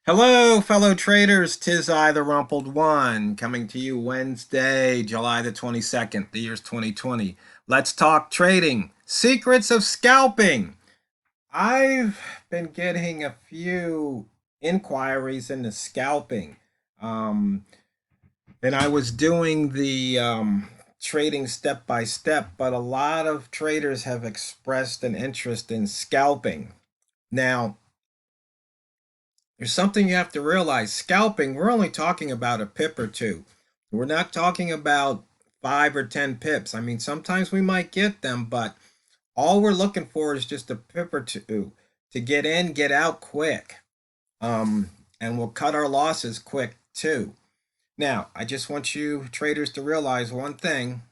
Hello, fellow traders. 'Tis I, the Rumpled One, coming to you Wednesday, July the 22nd. The year's 2020. Let's talk trading. Secrets of scalping. I've been getting a few inquiries into scalping. Um, and I was doing the trading step by step, but a lot of traders have expressed an interest in scalping. Now, there's something you have to realize. Scalping, we're only talking about a pip or two. We're not talking about 5 or 10 pips. I mean, sometimes we might get them, but all we're looking for is just a pip or two to get in, get out quick. And we'll cut our losses quick too. Now, I just want you traders to realize one thing.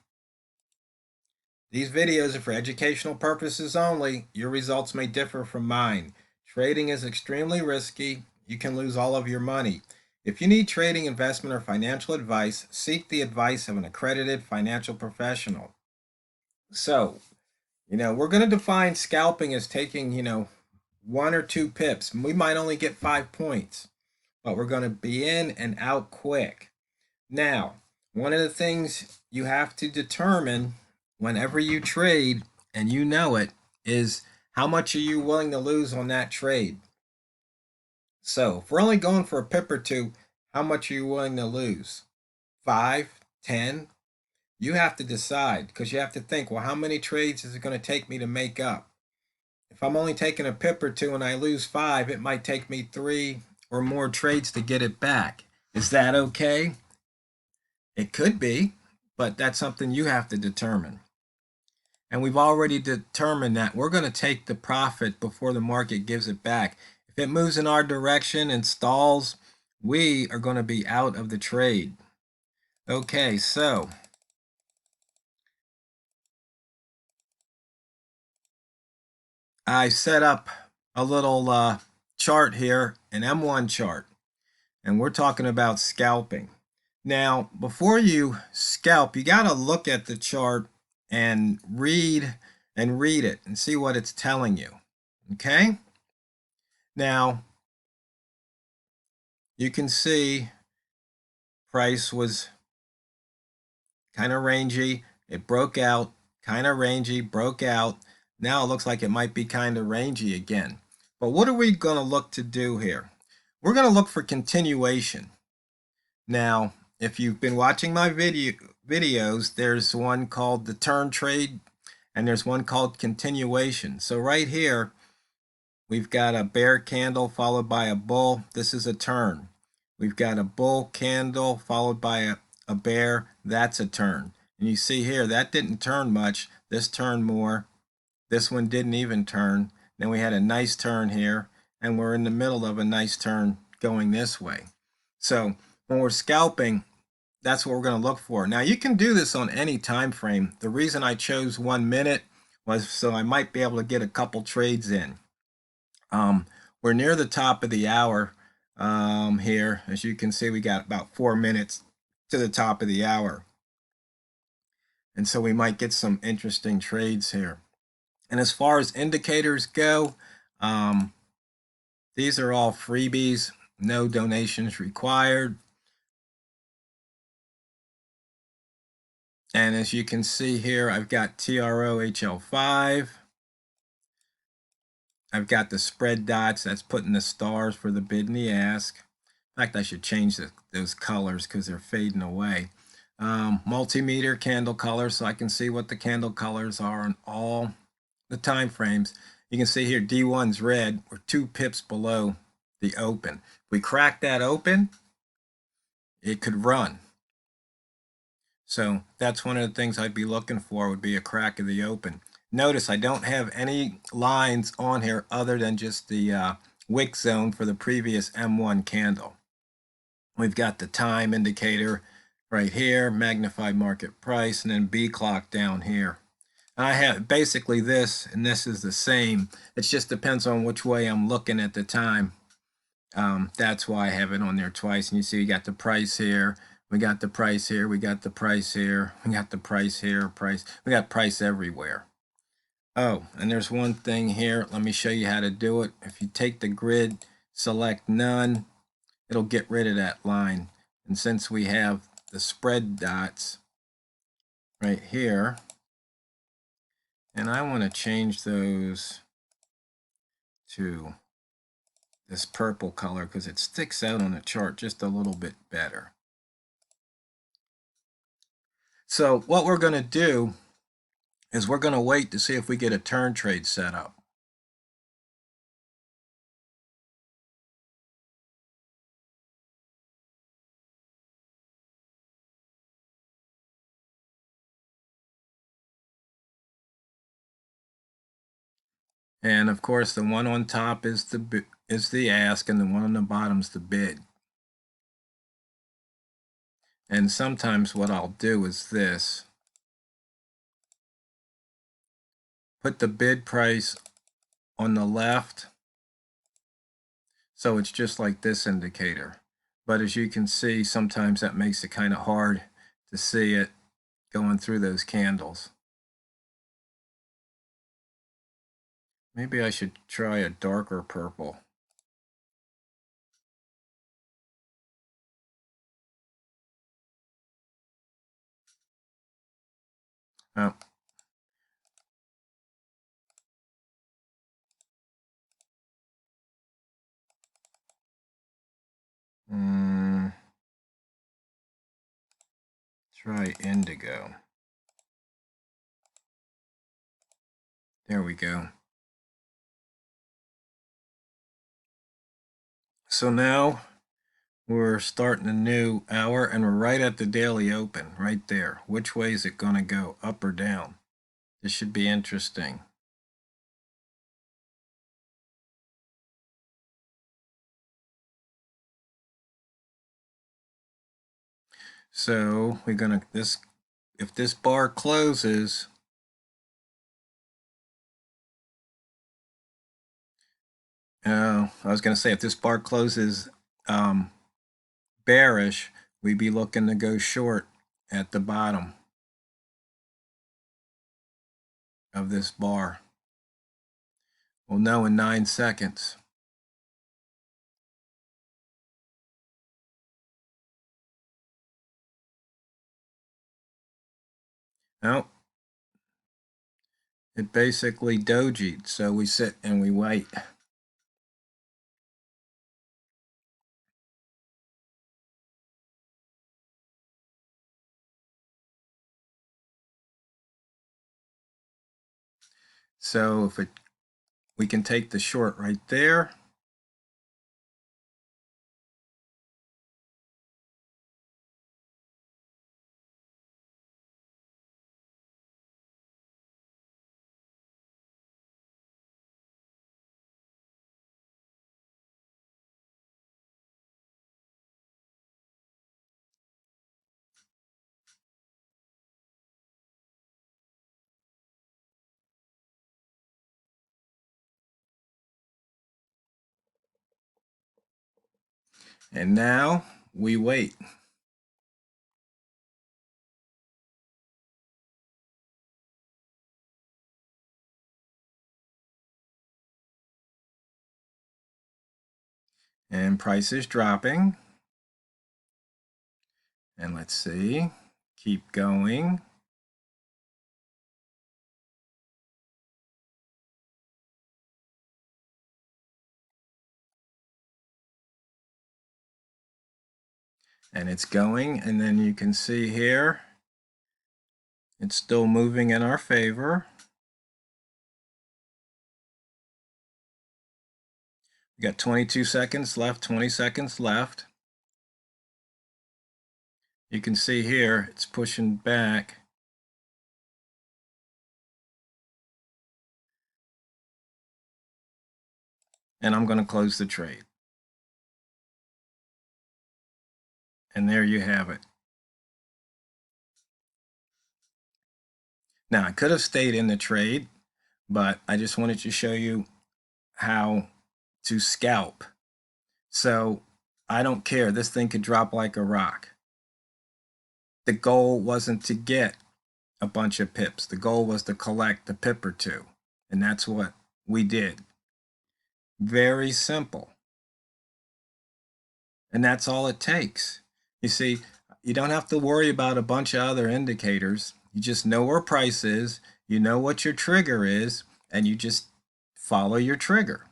These videos are for educational purposes only. Your results may differ from mine. Trading is extremely risky. You can lose all of your money. If you need trading, investment, or financial advice, seek the advice of an accredited financial professional. So, we're going to define scalping as taking, 1 or 2 pips. We might only get 5 points, but we're going to be in and out quick. Now, one of the things you have to determine whenever you trade, and you know it, is how much are you willing to lose on that trade? So if we're only going for a pip or two, how much are you willing to lose? 5, 10? You have to decide, because you have to think, well, how many trades is it going to take me to make up? If I'm only taking a pip or two and I lose 5, it might take me 3 or more trades to get it back. Is that okay? It could be, but that's something you have to determine. And we've already determined that we're going to take the profit before the market gives it back. If it moves in our direction and stalls, we are going to be out of the trade. Okay, so I set up a little chart here, an M1 chart, and we're talking about scalping. Now, before you scalp, you got to look at the chart and read it and see what it's telling you. Okay? Now, you can see price was kind of rangy. It broke out, kind of rangy, broke out. Now it looks like it might be kind of rangy again. But what are we going to look to do here? We're going to look for continuation. Now, if you've been watching my videos, there's one called the turn trade and there's one called continuation. So right here, we've got a bear candle followed by a bull. This is a turn. We've got a bull candle followed by a bear. That's a turn. And you see here, that didn't turn much. This turned more. This one didn't even turn. Then we had a nice turn here, and we're in the middle of a nice turn going this way. So when we're scalping, that's what we're going to look for. Now, you can do this on any time frame. The reason I chose 1 minute was so I might be able to get a couple trades in. We're near the top of the hour here. As you can see, we got about 4 minutes to the top of the hour. And so we might get some interesting trades here. And as far as indicators go, these are all freebies, no donations required. And as you can see here, I've got TROHL5. I've got the spread dots. That's putting the stars for the bid and the ask. In fact, I should change those colors because they're fading away. Multimeter candle colors, so I can see what the candle colors are on all the time frames. You can see here D1's red. We're 2 pips below the open. If we crack that open, it could run. So that's one of the things I'd be looking for, would be a crack of the open. Notice I don't have any lines on here other than just the wick zone for the previous M1 candle. We've got the time indicator right here, magnified market price, and then B clock down here. I have basically this, and this is the same. It just depends on which way I'm looking at the time. That's why I have it on there twice. And you see, we got the price here. We got the price here. We got the price here. We got the price here. Price. We got price everywhere. Oh, and there's one thing here. Let me show you how to do it. If you take the grid, select none, it'll get rid of that line. And since we have the spread dots right here, and I want to change those to this purple color because it sticks out on the chart just a little bit better. So what we're going to do is we're going to wait to see if we get a turn trade set up. And of course, the one on top is the ask, and the one on the bottom is the bid. And sometimes what I'll do is this: put the bid price on the left, so it's just like this indicator. But as you can see, sometimes that makes it kind of hard to see it going through those candles. Maybe I should try a darker purple. Oh. Try indigo. There we go. So now we're starting a new hour, and we're right at the daily open, right there. Which way is it going to go, up or down? This should be interesting. So we're going to, if this bar closes, I was going to say, if this bar closes bearish, we'd be looking to go short at the bottom of this bar. We'll know in 9 seconds. Nope. It basically dojied, so we sit and we wait. So if we can take the short right there. And now we wait. And price is dropping. And let's see, keep going. And it's going, and then you can see here, it's still moving in our favor. We got 22 seconds left, 20 seconds left. You can see here, it's pushing back. And I'm going to close the trade. And there you have it. Now, I could have stayed in the trade, but I just wanted to show you how to scalp. So I don't care. This thing could drop like a rock. The goal wasn't to get a bunch of pips. The goal was to collect a pip or two. And that's what we did. Very simple. And that's all it takes. You see, you don't have to worry about a bunch of other indicators. You just know where price is, you know what your trigger is, and you just follow your trigger.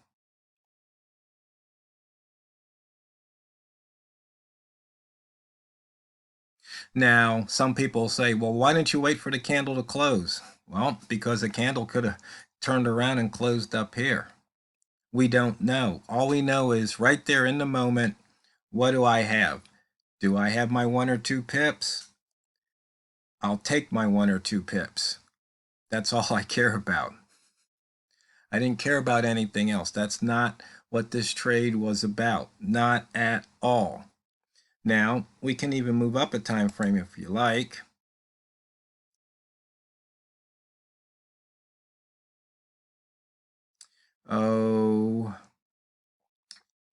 Now, some people say, well, why didn't you wait for the candle to close? Well, because the candle could have turned around and closed up here. We don't know. All we know is right there in the moment, what do I have? Do I have my 1 or 2 pips? I'll take my 1 or 2 pips. That's all I care about. I didn't care about anything else. That's not what this trade was about. Not at all. Now, we can even move up a time frame if you like. Oh,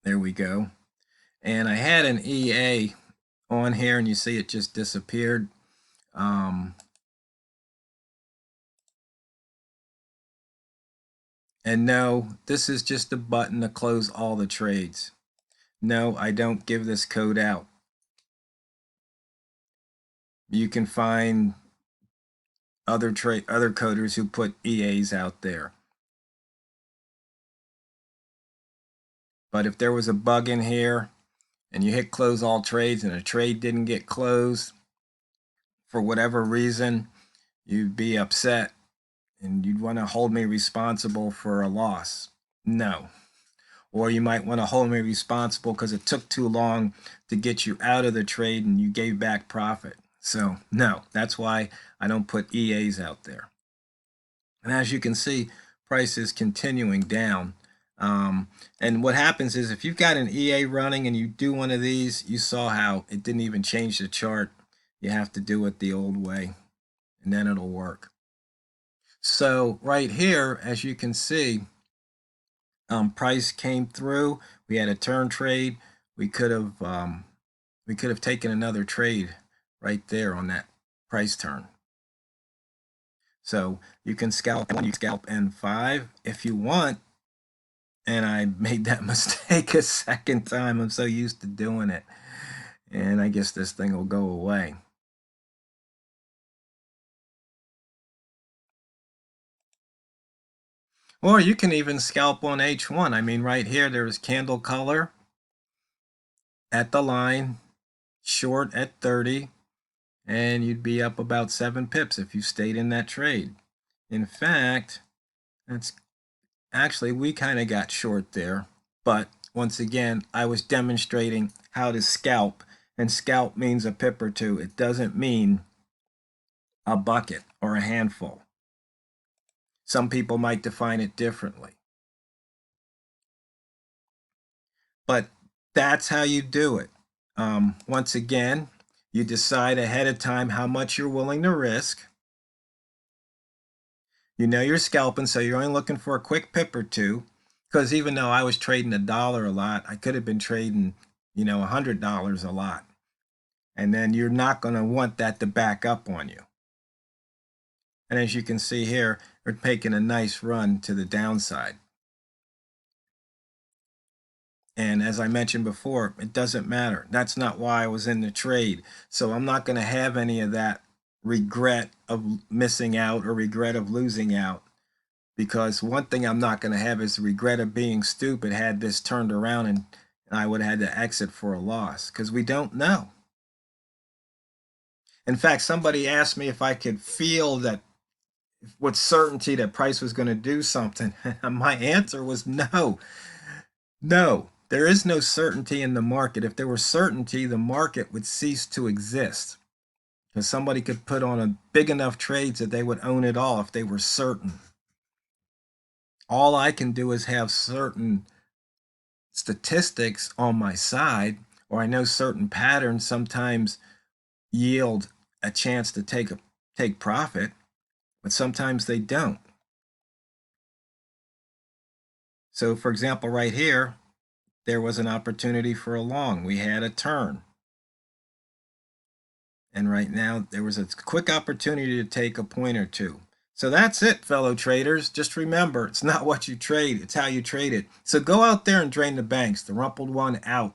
there we go. And I had an EA on here, and you see it just disappeared. And no, this is just a button to close all the trades. No, I don't give this code out. You can find other coders who put EAs out there. But if there was a bug in here and you hit close all trades and a trade didn't get closed for whatever reason, you'd be upset and you'd want to hold me responsible for a loss. No. Or you might want to hold me responsible because it took too long to get you out of the trade and you gave back profit. So no, that's why I don't put EAs out there. And as you can see, price is continuing down. And what happens is if you've got an EA running and you do one of these, you saw how it didn't even change the chart. You have to do it the old way, and then it'll work. So right here, as you can see, price came through. We had a turn trade. We could have taken another trade right there on that price turn. So you can scalp N5 if you want. And I made that mistake a second time. I'm so used to doing it. And I guess this thing will go away. Or you can even scalp on H1. I mean, right here, there's candle color at the line, short at 30, and you'd be up about 7 pips if you stayed in that trade. In fact, that's actually, we kind of got short there. But once again, I was demonstrating how to scalp, and scalp means a pip or two. It doesn't mean a bucket or a handful. Some people might define it differently. But that's how you do it. Once again, you decide ahead of time how much you're willing to risk. You know you're scalping, so you're only looking for a quick pip or two. Because even though I was trading $1 a lot, I could have been trading, $100 a lot. And then you're not going to want that to back up on you. And as you can see here, we're making a nice run to the downside. And as I mentioned before, it doesn't matter. That's not why I was in the trade. So I'm not going to have any of that regret of missing out or regret of losing out. Because one thing I'm not going to have is the regret of being stupid had this turned around and I would have had to exit for a loss. Because we don't know. In fact, somebody asked me if I could feel that with certainty that price was going to do something. My answer was no. No, there is no certainty in the market. If there were certainty, the market would cease to exist. Because somebody could put on a big enough trades that they would own it all if they were certain. All I can do is have certain statistics on my side, or I know certain patterns sometimes yield a chance to take profit, but sometimes they don't. So for example, right here, there was an opportunity for a long. We had a turn. And right now, there was a quick opportunity to take a point or two. So that's it, fellow traders. Just remember, it's not what you trade, it's how you trade it. So go out there and drain the banks. TheRumpledOne out.